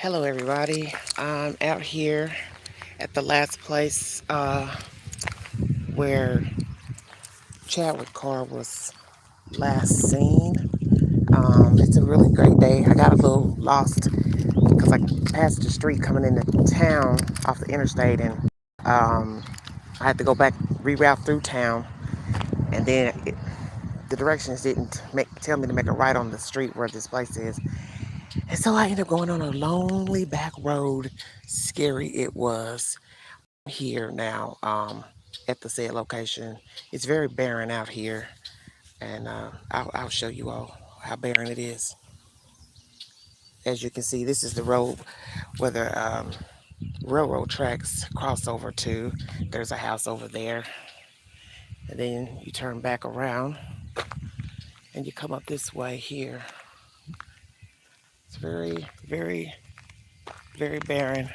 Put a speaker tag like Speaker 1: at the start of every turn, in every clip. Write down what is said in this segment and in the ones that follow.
Speaker 1: Hello, everybody. I'm out here at the last place where Chadwick Carr was last seen. It's a really great day. I got a little lost because I passed the street coming into town off the interstate, and um, I had to go back, reroute through town, and then the directions didn't tell me to make a right on the street where this place is. And so I ended up going on a lonely back road. Scary it was. Here now at the said location. It's very barren out here, and I'll show you all how barren it is. As you can see, this is the road where the railroad tracks cross over to. There's a house over there, and then you turn back around and you come up this way here. It's very, very, very barren.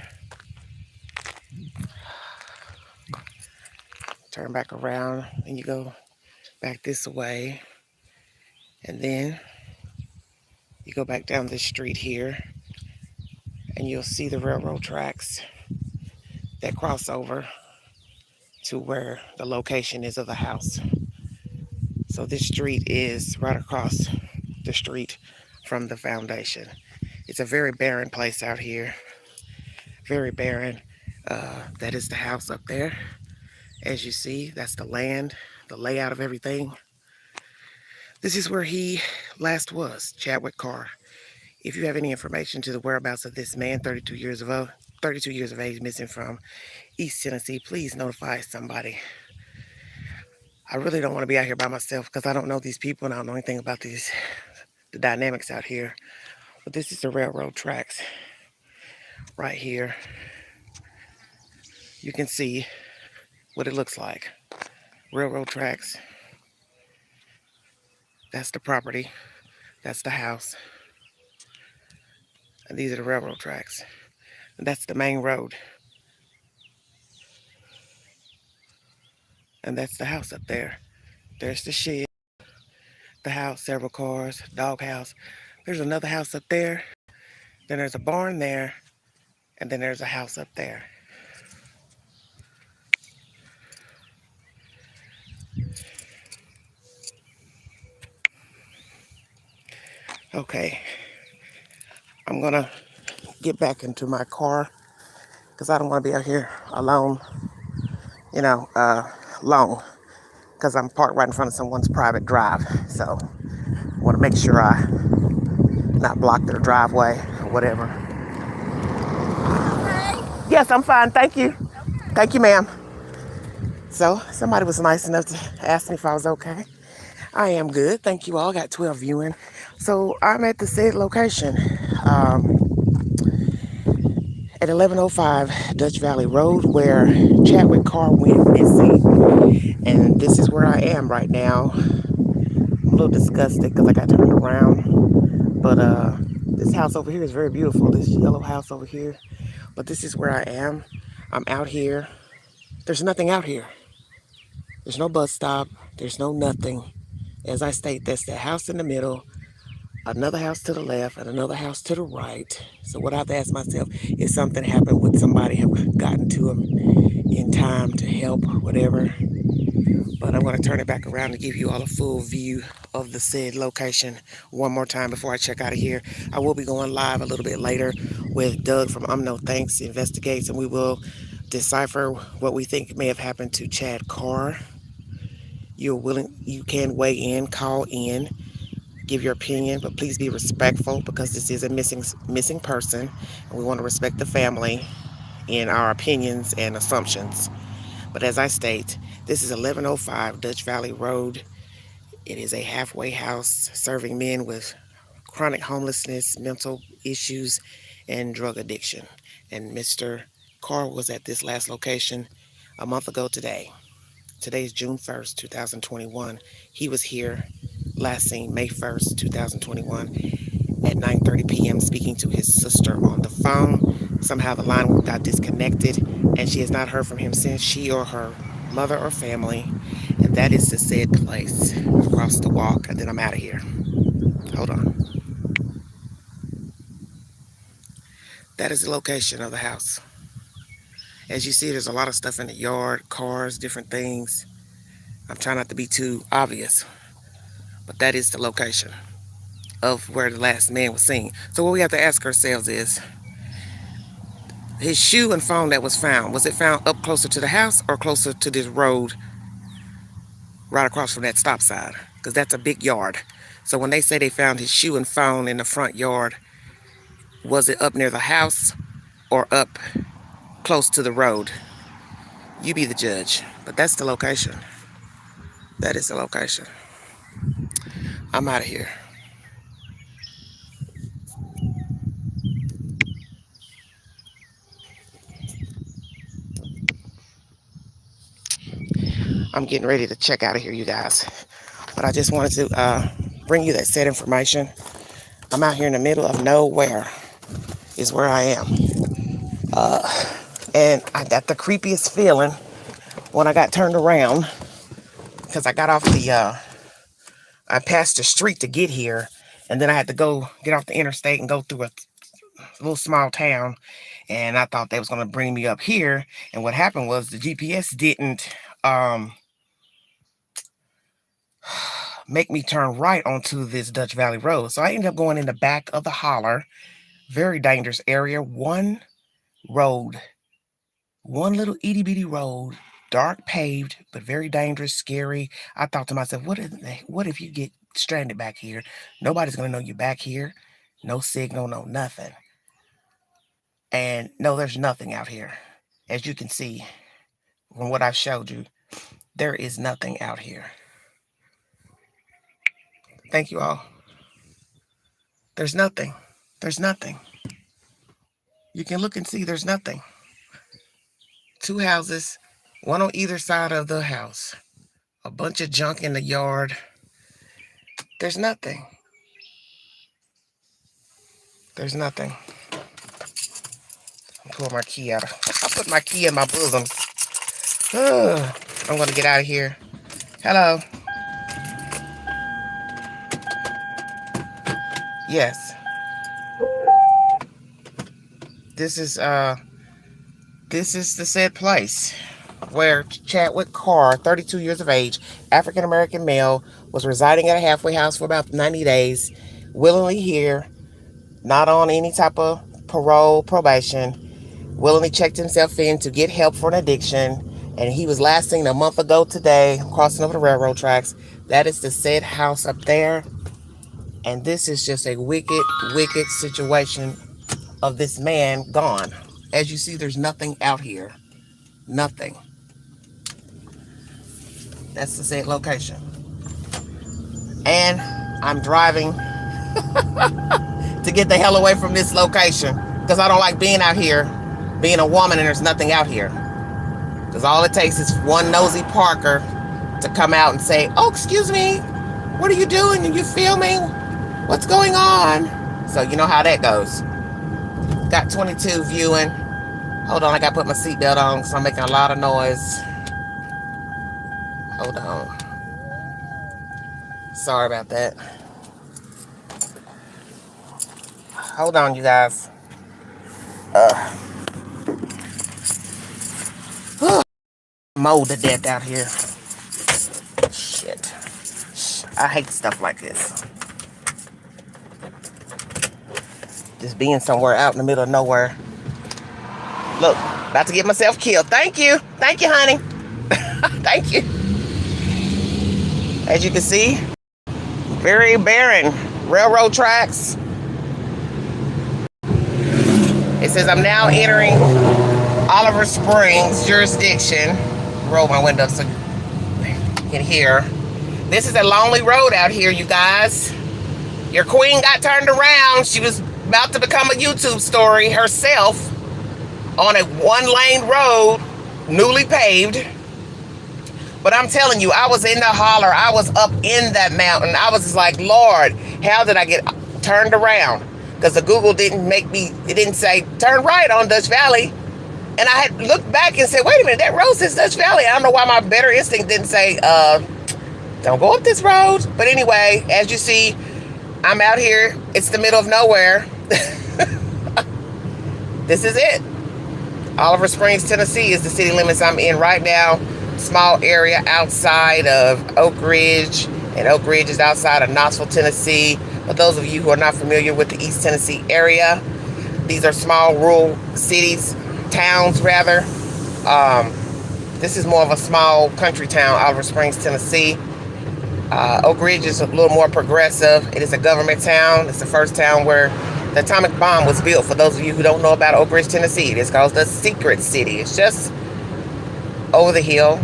Speaker 1: Turn back around and you go back this way, and then you go back down this street here, and you'll see the railroad tracks that cross over to where the location is of the house. So this street is right across the street from the foundation. It's a very barren place out here. Very barren. That is the house up there. As you see, that's the land, the layout of everything. This is where he last was, Chadwick Carr. If you have any information to the whereabouts of this man, 32 years of age, missing from East Tennessee, please notify somebody. I really don't want to be out here by myself because I don't know these people and I don't know anything about the dynamics out here. But this is the railroad tracks right here. You can see what it looks like. Railroad tracks. That's the property. That's the house. And these are the railroad tracks. And that's the main road. And that's the house up there. There's the shed, the house, several cars, dog house. There's another house up there. Then there's a barn there. And then there's a house up there. Okay, I'm gonna get back into my car because I don't want to be out here alone, long, because I'm parked right in front of someone's private drive. So I want to make sure I not block their driveway or whatever. Okay. Yes, I'm fine. Thank you. Okay. Thank you, ma'am. So somebody was nice enough to ask me if I was okay. I am good. Thank you all. I got 12 viewing. So I'm at the said location at 1105 Dutch Valley Road where Chadwick Carr went missing. And this is where I am right now. I'm a little disgusted because I got turned around. But this house over here is very beautiful. This yellow house over here. But this is where I am. I'm out here. There's nothing out here. There's no bus stop. There's no nothing. As I state, that's the house in the middle, another house to the left, and another house to the right. So what I have to ask myself is something happened, would somebody have gotten to him in time to help, whatever. But I'm going to turn it back around to give you all a full view of the said location one more time before I check out of here. I will be going live a little bit later with Doug from No Thanks Investigates, and we will decipher what we think may have happened to Chad Carr. You can weigh in, call in, give your opinion, but please be respectful because this is a missing person, and we want to respect the family in our opinions and assumptions. But as I state, this is 1105 Dutch Valley Road. It is a halfway house serving men with chronic homelessness, mental issues, and drug addiction. And Mr. Carr was at this last location a month ago today. Today's June 1st, 2021. He was here last seen May 1st, 2021 at 9:30 p.m. speaking to his sister on the phone. Somehow the line got disconnected and she has not heard from him since, she or her mother or family. And that is the said place across the walk, and then I'm out of here. Hold on. That is the location of the house. As you see, there's a lot of stuff in the yard, cars, different things. I'm trying not to be too obvious, but that is the location of where the last man was seen. So what we have to ask ourselves is, his shoe and phone that was it found up closer to the house or closer to this road right across from that stop sign? Because that's a big yard. So when they say they found his shoe and phone in the front yard, was it up near the house or up close to the road? You be the judge. But that's the location. That is the location. I'm out of here. I'm getting ready to check out of here, you guys. But I just wanted to bring you that said information. I'm out here in the middle of nowhere is where I am. And I got the creepiest feeling when I got turned around, because I got off I passed the street to get here, and then I had to go get off the interstate and go through a little small town, and I thought they was going to bring me up here, and what happened was the GPS didn't make me turn right onto this Dutch Valley Road, so I ended up going in the back of the holler. Very dangerous area. One road, one little itty bitty road, dark paved, but very dangerous, scary. I thought to myself, what if you get stranded back here? Nobody's gonna know you're back here. No signal, no nothing. And no, there's nothing out here. As you can see from what I've showed you, there is nothing out here. Thank you all. There's nothing. There's nothing. You can look and see there's nothing. Two houses, one on either side of the house. A bunch of junk in the yard. There's nothing. There's nothing. I'll pull my key out. I put my key in my bosom. I'm going to get out of here. Hello. Yes. This is the said place where Chadwick Carr, 32 years of age, African-American male, was residing at a halfway house for about 90 days, willingly here, not on any type of parole, probation, willingly checked himself in to get help for an addiction, and he was last seen a month ago today, crossing over the railroad tracks. That is the said house up there, and this is just a wicked, wicked situation of this man gone. As you see, there's nothing out here. Nothing. That's the said location. And I'm driving to get the hell away from this location, because I don't like being out here, being a woman, and there's nothing out here. Because all it takes is one nosy Parker to come out and say, oh, excuse me, what are you doing? Are you filming? What's going on? So you know how that goes. Got 22 viewing. Hold on, I gotta put my seatbelt on because I'm making a lot of noise. Hold on. Sorry about that. Hold on, you guys. Mowed to death out here. Shit. I hate stuff like this. Just being somewhere out in the middle of nowhere. Look, about to get myself killed. Thank you. Thank you, honey. Thank you. As you can see, very barren railroad tracks. It says I'm now entering Oliver Springs jurisdiction. Roll my window so you can hear. This is a lonely road out here, you guys. Your queen got turned around. She was about to become a YouTube story herself on a one-lane road, newly paved. But I'm telling you, I was in the holler. I was up in that mountain. I was just like, Lord, how did I get turned around? Because the Google didn't make me, it didn't say, turn right on Dutch Valley. And I had looked back and said, wait a minute, that road says Dutch Valley. I don't know why my better instinct didn't say, don't go up this road. But anyway, as you see, I'm out here. It's the middle of nowhere. this is it. Oliver Springs, Tennessee is the city limits I'm in right now. Small area outside of Oak Ridge, and Oak Ridge is outside of Knoxville, Tennessee. For those of you who are not familiar with the East Tennessee area, these are small rural cities, towns rather. This is more of a small country town, Oliver Springs, Tennessee. Oak Ridge is a little more progressive. It is a government town. It's the first town where the atomic bomb was built. For those of you who don't know about Oak Ridge, Tennessee, it's called the Secret City. It's just over the hill.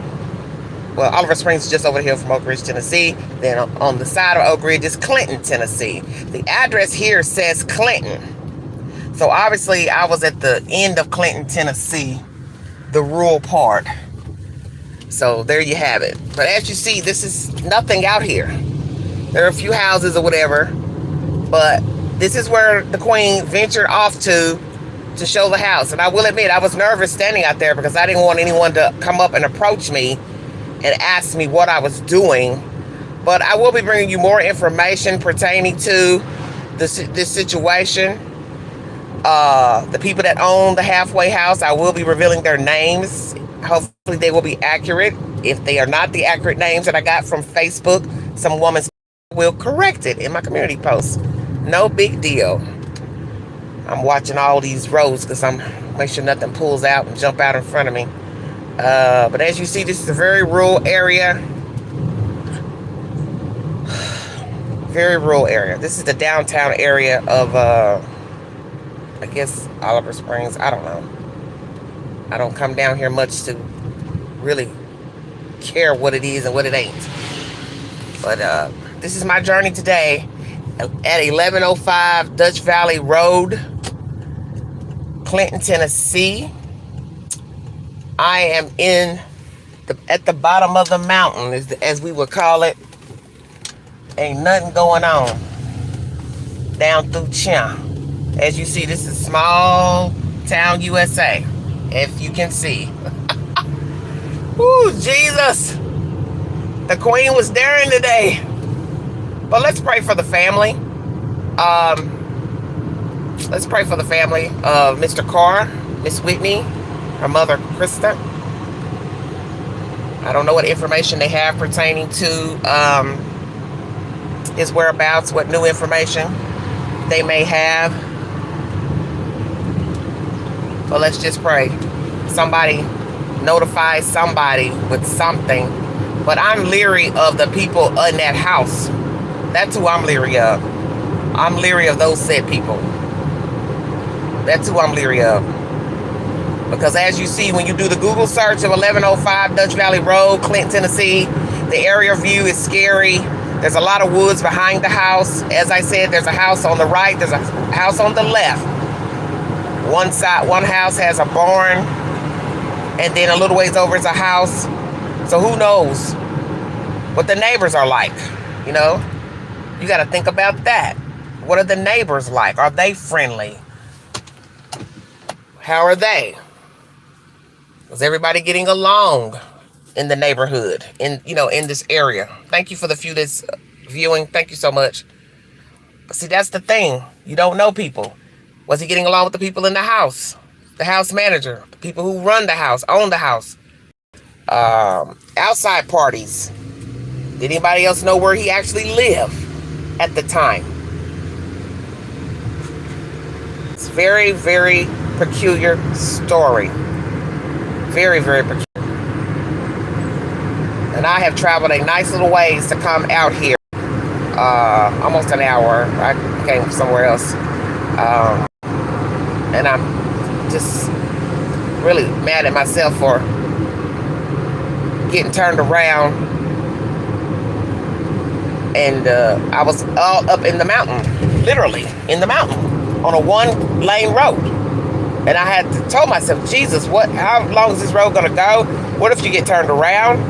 Speaker 1: Well, Oliver Springs is just over the hill from Oak Ridge, Tennessee. Then on the side of Oak Ridge is Clinton, Tennessee. The address here says Clinton. So obviously I was at the end of Clinton, Tennessee, the rural part. So there you have it. But as you see, this is nothing out here. There are a few houses or whatever, but this is where the Queen ventured off to show the house. And I will admit, I was nervous standing out there because I didn't want anyone to come up and approach me and ask me what I was doing. But I will be bringing you more information pertaining to this situation. The people that own the halfway house, I will be revealing their names. Hopefully they will be accurate. If they are not the accurate names that I got from Facebook, some woman will correct it in my community post. No big deal. I'm watching all these roads because I'm make sure nothing pulls out and jump out in front of me. But as you see, this is a very rural area. Very rural area. This is the downtown area of, I guess, Oliver Springs. I don't know. I don't come down here much to really care what it is and what it ain't. But this is my journey today at 1105 Dutch Valley Road, Clinton, Tennessee. I am at the bottom of the mountain, as we would call it. Ain't nothing going on down through Chia. As you see, this is small town USA. If you can see. Ooh, Jesus. The Queen was daring today. But let's pray for the family. Let's pray for the family of Mr. Carr, Miss Whitney, her mother, Krista. I don't know what information they have pertaining to his whereabouts, what new information they may have. But let's just pray. Somebody notify somebody with something. But I'm leery of the people in that house. That's who I'm leery of. I'm leery of those said people. That's who I'm leery of. Because as you see, when you do the Google search of 1105 Dutch Valley Road, Clinton, Tennessee, the area view is scary. There's a lot of woods behind the house. As I said, there's a house on the right. There's a house on the left. One house has a barn, and then a little ways over is a house. So who knows what the neighbors are like, you know? You got to think about that. What are the neighbors like? Are they friendly? How are they? Is everybody getting along in the neighborhood, in this area? Thank you for the few that's viewing. Thank you so much. But see, that's the thing. You don't know people. Was he getting along with the people in the house? The house manager, the people who run the house, own the house. Outside parties. Did anybody else know where he actually lived at the time? It's a very, very peculiar story. Very, very peculiar. And I have traveled a nice little ways to come out here. Almost an hour. I came from somewhere else. And I'm just really mad at myself for getting turned around. And I was all up in the mountain, literally in the mountain, on a one-lane road. And I had to tell myself, Jesus, how long is this road gonna go? What if you get turned around?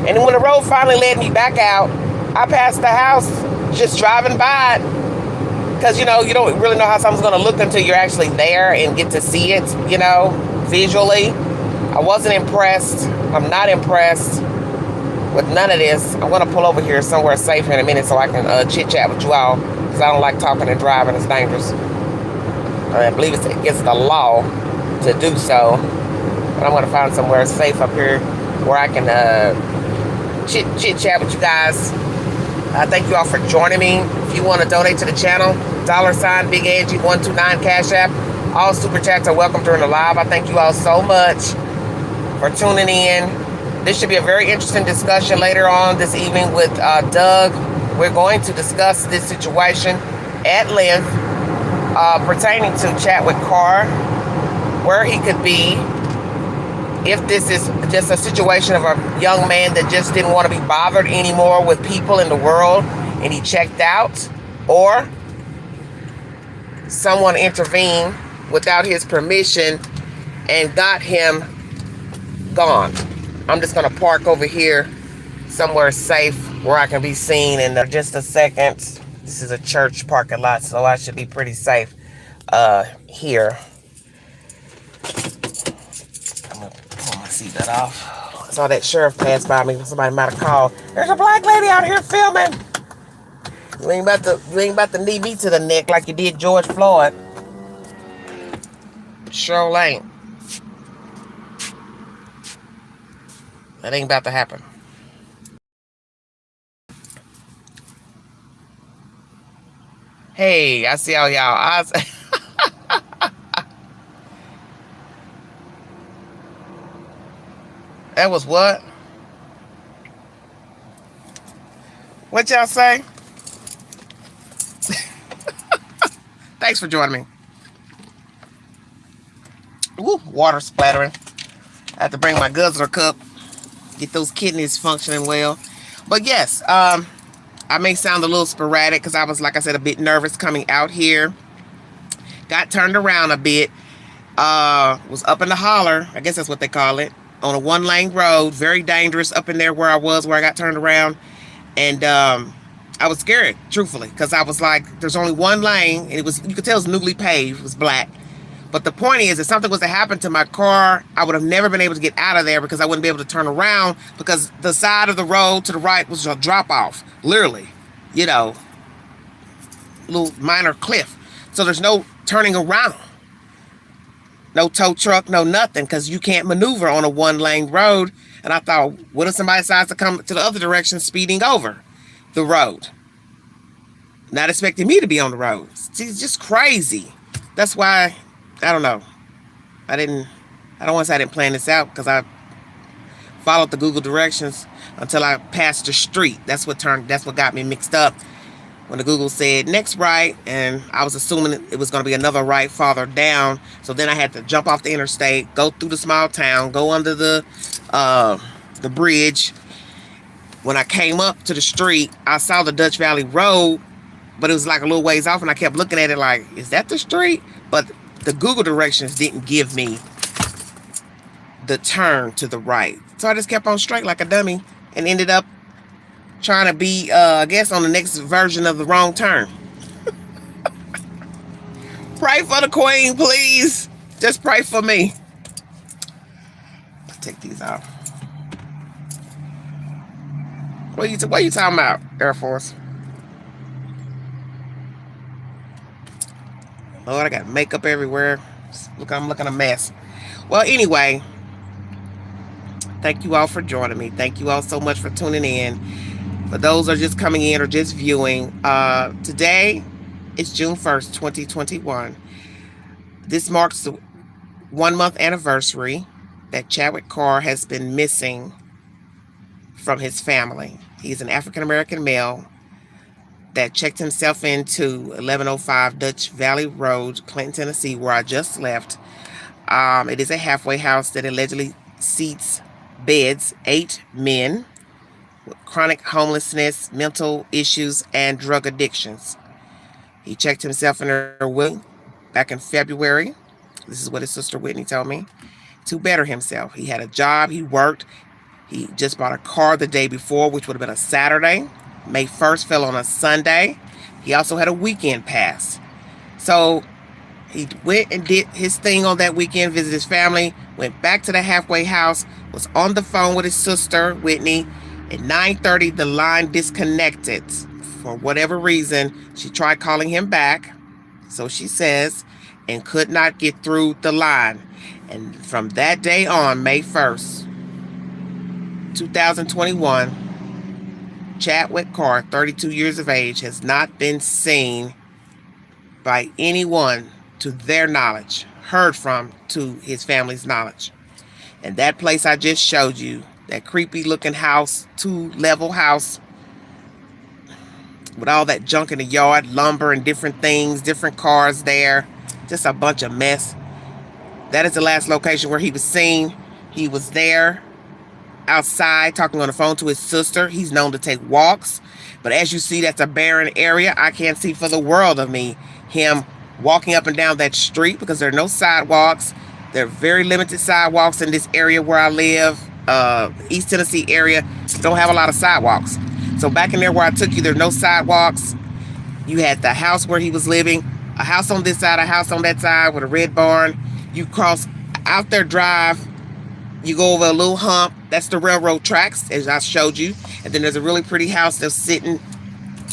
Speaker 1: And when the road finally led me back out, I passed the house just driving by it. Because, you don't really know how something's going to look until you're actually there and get to see it, visually. I wasn't impressed. I'm not impressed with none of this. I want to pull over here somewhere safe in a minute so I can chit-chat with you all. Because I don't like talking and driving. It's dangerous. I believe it's against the law. to do so. But I'm going to find somewhere safe up here where I can chit chat with you guys. Thank you all for joining me. If you want to donate to the channel, $ Big Angie 129 Cash App. All super chats are welcome during the live. I thank you all so much for tuning in. This should be a very interesting discussion later on this evening with Doug. We're going to discuss this situation at length pertaining to Chadwick Carr, where he could be if this is just a situation of a young man that just didn't want to be bothered anymore with people in the world and he checked out, or someone intervened without his permission and got him gone. I'm just going to park over here somewhere safe where I can be seen in just a second. This is a church parking lot, so I should be pretty safe here. I'm going to pull my seatbelt off. I saw that sheriff pass by me. Somebody might have called. There's a black lady out here filming. You ain't about to knee me to the neck like you did George Floyd. Sure ain't. That ain't about to happen. Hey, I see all y'all. That was what? What y'all say? Thanks for joining me. Ooh, water splattering. I have to bring my guzzler cup. Get those kidneys functioning well. But yes, I may sound a little sporadic because I was, like I said, a bit nervous coming out here. Got turned around a bit. Was up in the holler. I guess that's what they call it. On a one-lane road. Very dangerous up in there where I got turned around. And I was scared, truthfully, because I was like, there's only one lane. And you could tell it was newly paved. It was black. But the point is, if something was to happen to my car, I would have never been able to get out of there because I wouldn't be able to turn around because the side of the road to the right was a drop off, literally, little minor cliff. So there's no turning around, no tow truck, no nothing, because you can't maneuver on a one-lane road. And I thought, what if somebody decides to come to the other direction, speeding over the road? Not expecting me to be on the road. It's just crazy. That's why, I don't know. I don't want to say I didn't plan this out because I followed the Google directions until I passed the street. That's what got me mixed up when the Google said next right, and I was assuming it was going to be another right farther down. So then I had to jump off the interstate, go through the small town, go under the bridge. When I came up to the street, I saw the Dutch Valley Road, but it was like a little ways off, and I kept looking at it like, is that the street? But the Google directions didn't give me the turn to the right. So I just kept on straight like a dummy and ended up trying to be, I guess, on the next version of the wrong turn. Pray for the queen, please. Just pray for me. Let's take these off. What are you talking about, Air Force? Lord, I got makeup everywhere. Look, I'm looking a mess. Well, anyway, thank you all for joining me. Thank you all so much for tuning in. For those who are just coming in or just viewing, today is June 1st, 2021. This marks the 1-month anniversary that Chadwick Carr has been missing from his family. He's an African-American male that checked himself into 1105 Dutch Valley Road, Clinton, Tennessee, where I just left. It is a halfway house that allegedly seats 8 men with chronic homelessness, mental issues, and drug addictions. He checked himself in her will back in February. This is what his sister Whitney told me. To better himself. He had a job, he worked. He just bought a car the day before, which would have been a Saturday. May 1st fell on a Sunday. He also had a weekend pass. So he went and did his thing on that weekend, visited his family, went back to the halfway house, was on the phone with his sister, Whitney. At 9:30, the line disconnected. For whatever reason, she tried calling him back. So she says, and could not get through the line. And from that day on, May 1st, 2021, Chadwick Carr, 32 years of age, has not been seen by anyone to their knowledge, heard from to his family's knowledge. And that place I just showed you, that creepy looking house, 2-level house, with all that junk in the yard, lumber and different things, different cars there, just a bunch of mess. That is the last location where he was seen. He was there outside talking on the phone to his sister. He's known to take walks, but as you see, that's a barren area. I can't see for the world of me him walking up and down that street because there are no sidewalks. There are very limited sidewalks in this area where I live. East Tennessee area don't have a lot of sidewalks. So back in there where I took you, there are no sidewalks. You had the house where he was living, a house on this side, a house on that side with a red barn. You cross out their drive, you go over a little hump. That's the railroad tracks, as I showed you. And then there's a really pretty house that's sitting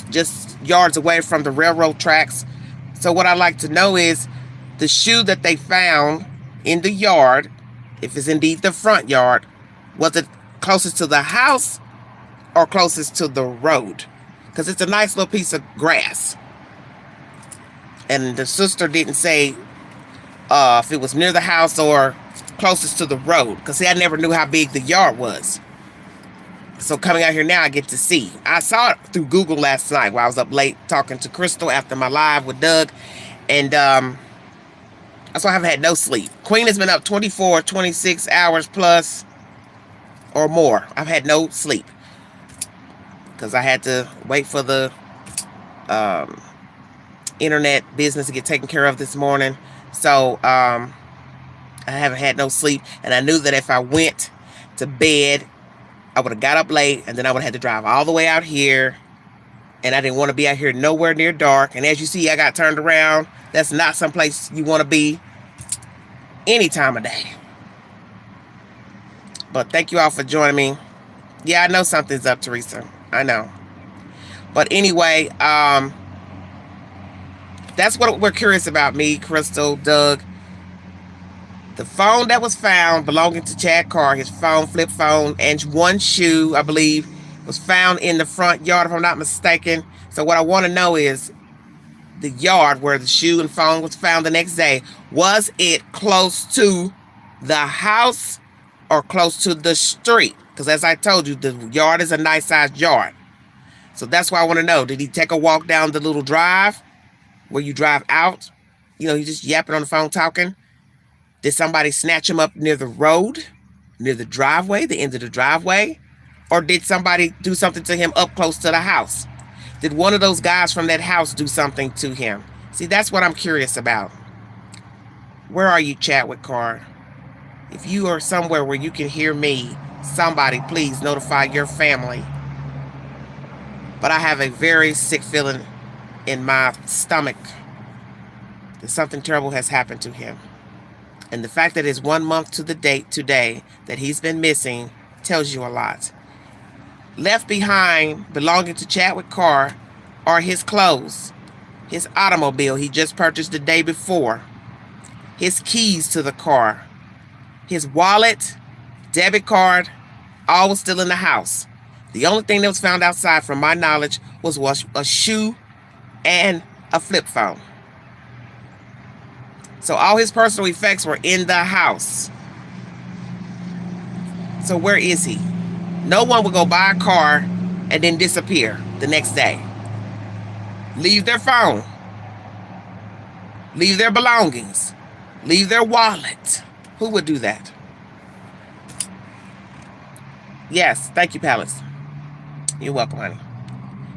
Speaker 1: just yards away from the railroad tracks. So what I'd like to know is the shoe that they found in the yard, if it's indeed the front yard, was it closest to the house or closest to the road? Because it's a nice little piece of grass. And the sister didn't say if it was near the house or closest to the road, because see, I never knew how big the yard was. So coming out here now, I get to see. I saw it through Google last night while I was up late talking to Crystal after my live with Doug. And so I haven't had no sleep. Queen has been up 24, 26 hours plus or more. I've had no sleep because I had to wait for the internet business to get taken care of this morning. So I haven't had no sleep, and I knew that if I went to bed, I would have got up late, and then I would have had to drive all the way out here, and I didn't want to be out here nowhere near dark. And as you see, I got turned around. That's not someplace you want to be any time of day. But thank you all for joining me. Yeah, I know something's up, Teresa. I know. But anyway, that's what we're curious about, me, Crystal, Doug. The phone that was found belonging to Chad Carr, his phone, flip phone, and one shoe, I believe, was found in the front yard, if I'm not mistaken. So what I want to know is the yard where the shoe and phone was found the next day, was it close to the house or close to the street? Because as I told you, the yard is a nice sized yard. So that's why I want to know, did he take a walk down the little drive where you drive out? You know, you just yapping on the phone talking. Did somebody snatch him up near the road, near the driveway, the end of the driveway? Or did somebody do something to him up close to the house? Did one of those guys from that house do something to him? See, that's what I'm curious about. Where are you, Chadwick Carr? If you are somewhere where you can hear me, somebody please notify your family. But I have a very sick feeling in my stomach that something terrible has happened to him. And the fact that it's 1 month to the date today that he's been missing tells you a lot. Left behind, belonging to Chadwick Carr, are his clothes, his automobile he just purchased the day before, his keys to the car, his wallet, debit card, all was still in the house. The only thing that was found outside, from my knowledge, was a shoe and a flip phone. So all his personal effects were in the house. So where is he? No one would go buy a car and then disappear the next day. Leave their phone. Leave their belongings. Leave their wallet. Who would do that? Yes, thank you, Palace. You're welcome, honey.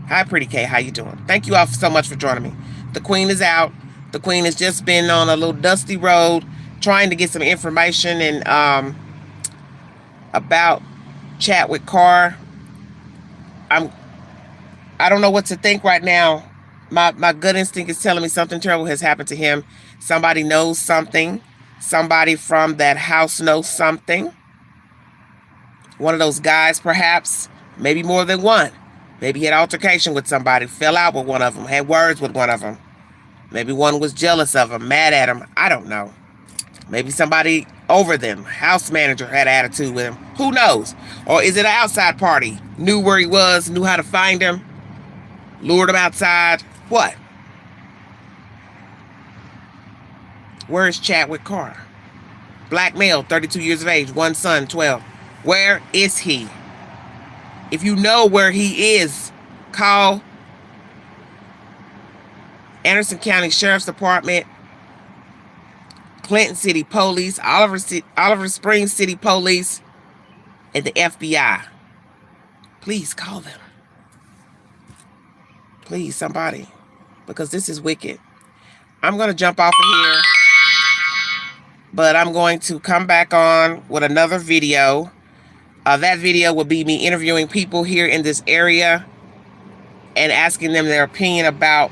Speaker 1: Hi, Pretty K. How you doing? Thank you all so much for joining me. The Queen is out. The Queen has just been on a little dusty road trying to get some information and about Chadwick Carr. I don't know what to think right now. My gut instinct is telling me something terrible has happened to him. Somebody knows something. Somebody from that house knows something. One of those guys, perhaps. Maybe more than one. Maybe he had altercation with somebody, fell out with one of them, had words with one of them. Maybe one was jealous of him, mad at him. I don't know. Maybe somebody over them, house manager, had attitude with him. Who knows? Or is it an outside party? Knew where he was, knew how to find him, lured him outside. What? Where is Chadwick Carr? Black male, 32 years of age, one son, 12. Where is he? If you know where he is, call Anderson County Sheriff's Department, Clinton City Police, Oliver Springs City Police, and the FBI. Please call them. Please, somebody. Because this is wicked. I'm going to jump off of here. But I'm going to come back on with another video. That video will be me interviewing people here in this area and asking them their opinion about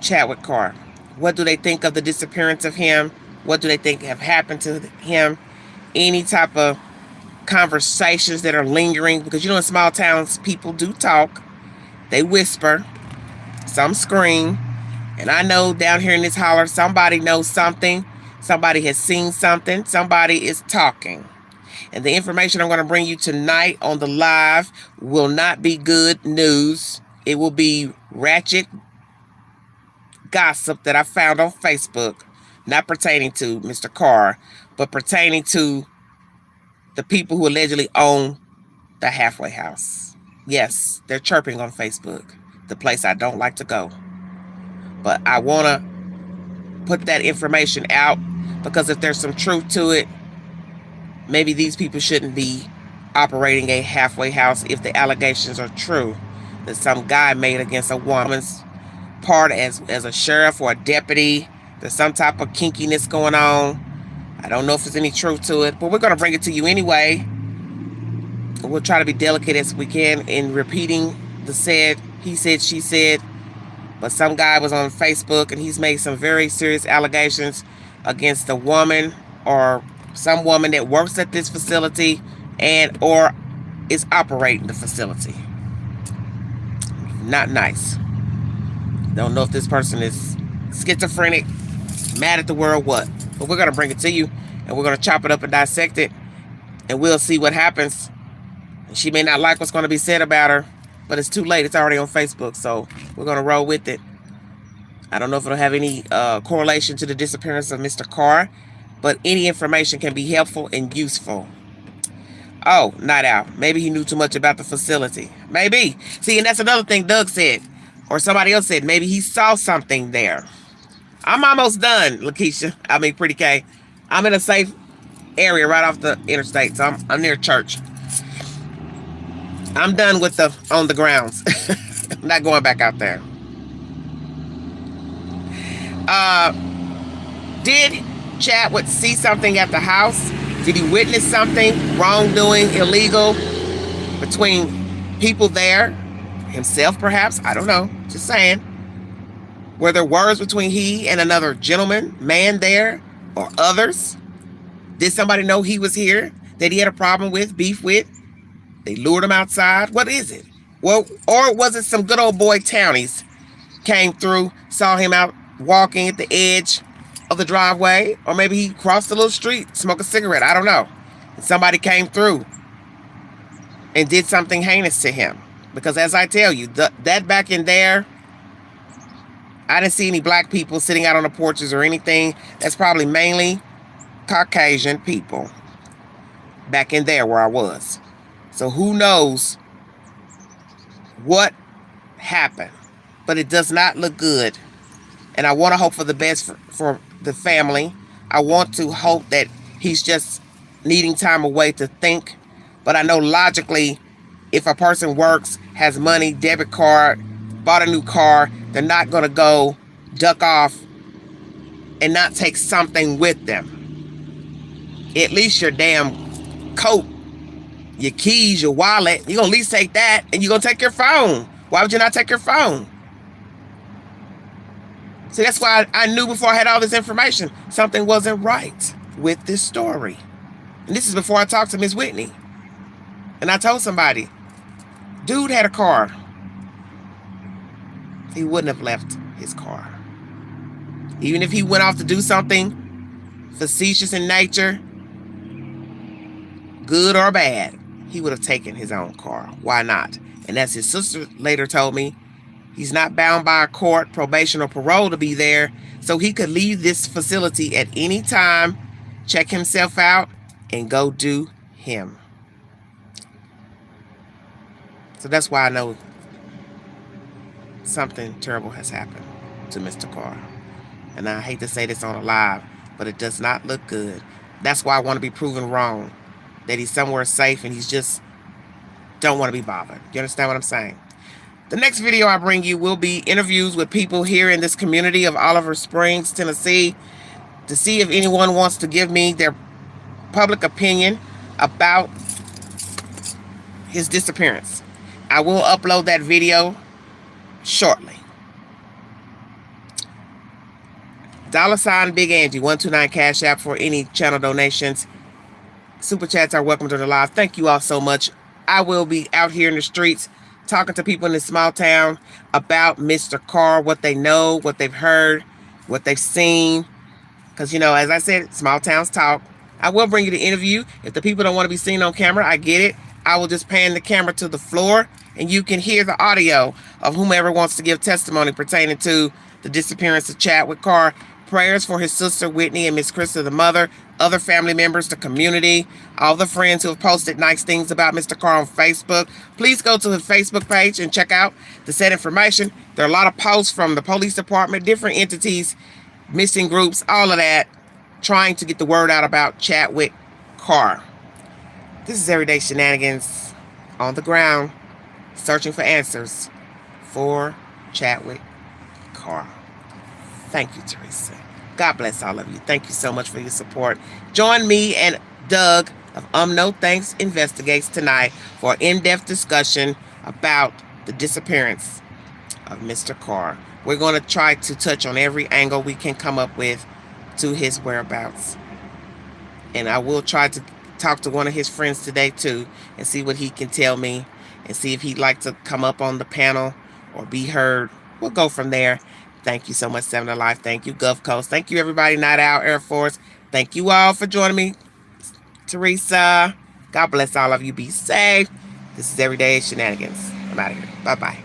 Speaker 1: Chadwick Carr. What do they think of the disappearance of him? What do they think have happened to him? Any type of conversations that are lingering, because you know in small towns people do talk, they whisper, some scream, and I know down here in this holler somebody knows something, somebody has seen something, somebody is talking. And the information I'm going to bring you tonight on the live will not be good news. It will be ratchet gossip that I found on Facebook, not pertaining to Mr. Carr, but pertaining to the people who allegedly own the halfway house. Yes, they're chirping on Facebook, the place I don't like to go. But I want to put that information out because if there's some truth to it, maybe these people shouldn't be operating a halfway house if the allegations are true that some guy made against a woman's part as a sheriff or a deputy. There's some type of kinkiness going on. I don't know if there's any truth to it, but we're going to bring it to you anyway. We'll try to be delicate as we can in repeating the said, he said, she said. But some guy was on Facebook and he's made some very serious allegations against a woman or some woman that works at this facility and or is operating the facility. Not nice. Don't know if this person is schizophrenic, mad at the world, what. But we're going to bring it to you and we're going to chop it up and dissect it and we'll see what happens. She may not like what's going to be said about her, but it's too late. It's already on Facebook, so we're going to roll with it. I don't know if it'll have any correlation to the disappearance of Mr. Carr, but any information can be helpful and useful. Oh, not out. Maybe he knew too much about the facility. Maybe. See, and that's another thing Doug said, or somebody else said. Maybe he saw something there. I'm almost done, Lakeisha. I mean, Pretty K. I'm in a safe area right off the interstate, so I'm near church. I'm done with the on the grounds. I'm not going back out there. Did Chadwick see something at the house? Did he witness something wrongdoing, illegal between people there? Himself, perhaps? I don't know. Just saying. Were there words between he and another gentleman, man there, or others? Did somebody know he was here that he had a problem with, beef with? They lured him outside. What is it? Well, or was it some good old boy townies came through, saw him out walking at the edge of the driveway, or maybe he crossed a little street, smoked a cigarette. I don't know. And somebody came through and did something heinous to him. Because as I tell you, that back in there, I didn't see any black people sitting out on the porches or anything. That's probably mainly Caucasian people back in there where I was. So who knows what happened, but it does not look good. And I want to hope for the best for the family. I want to hope that he's just needing time away to think. But I know logically, if a person works, has money, debit card, bought a new car, they're not going to go duck off and not take something with them. At least your damn coat, your keys, your wallet. You're going to at least take that, and you're going to take your phone. Why would you not take your phone? See, that's why I knew before I had all this information, something wasn't right with this story. And this is before I talked to Miss Whitney. And I told somebody, dude had a car. he wouldn't have left his car. Even if he went off to do something facetious in nature, good or bad, he would have taken his own car. Why not? And as his sister later told me, he's not bound by a court, probation, or parole to be there, so he could leave this facility at any time, check himself out, and go do him. So that's why I know something terrible has happened to Mr. Carr. And I hate to say this on a live, but it does not look good. That's why I want to be proven wrong, that he's somewhere safe and he's just don't want to be bothered. You understand what I'm saying? The next video I bring you will be interviews with people here in this community of Oliver Springs, Tennessee, to see if anyone wants to give me their public opinion about his disappearance. I will upload that video shortly. $sign Big Angie 129 Cash App for any channel donations. Super chats are welcome to the live. Thank you all so much. I will be out here in the streets talking to people in this small town about Mr. Carr, what they know, what they've heard, what they've seen. Because, you know, as I said, small towns talk. I will bring you the interview. If the people don't want to be seen on camera, I get it. I will just pan the camera to the floor and you can hear the audio of whomever wants to give testimony pertaining to the disappearance of Chadwick Carr. Prayers for his sister Whitney and Miss Krista, the mother, other family members, the community, all the friends who have posted nice things about Mr. Carr on Facebook. Please go to his Facebook page and check out the said information. There are a lot of posts from the police department, different entities, missing groups, all of that, trying to get the word out about Chadwick Carr. This is Everyday Shenanigans on the ground, searching for answers for Chadwick Carr. Thank you, Teresa. God bless all of you. Thank you so much for your support. Join me and Doug of No Thanks Investigates tonight for an in-depth discussion about the disappearance of Mr. Carr. We're going to try to touch on every angle we can come up with to his whereabouts. And I will try to talk to one of his friends today too and see what he can tell me and see if he'd like to come up on the panel or be heard. We'll go from there. Thank you so much, 7 Alive. Thank you, Gulf Coast. Thank you, everybody, Night Owl Air Force. Thank you all for joining me. Teresa, God bless all of you. Be safe. This is Everyday Shenanigans. I'm out of here. Bye-bye.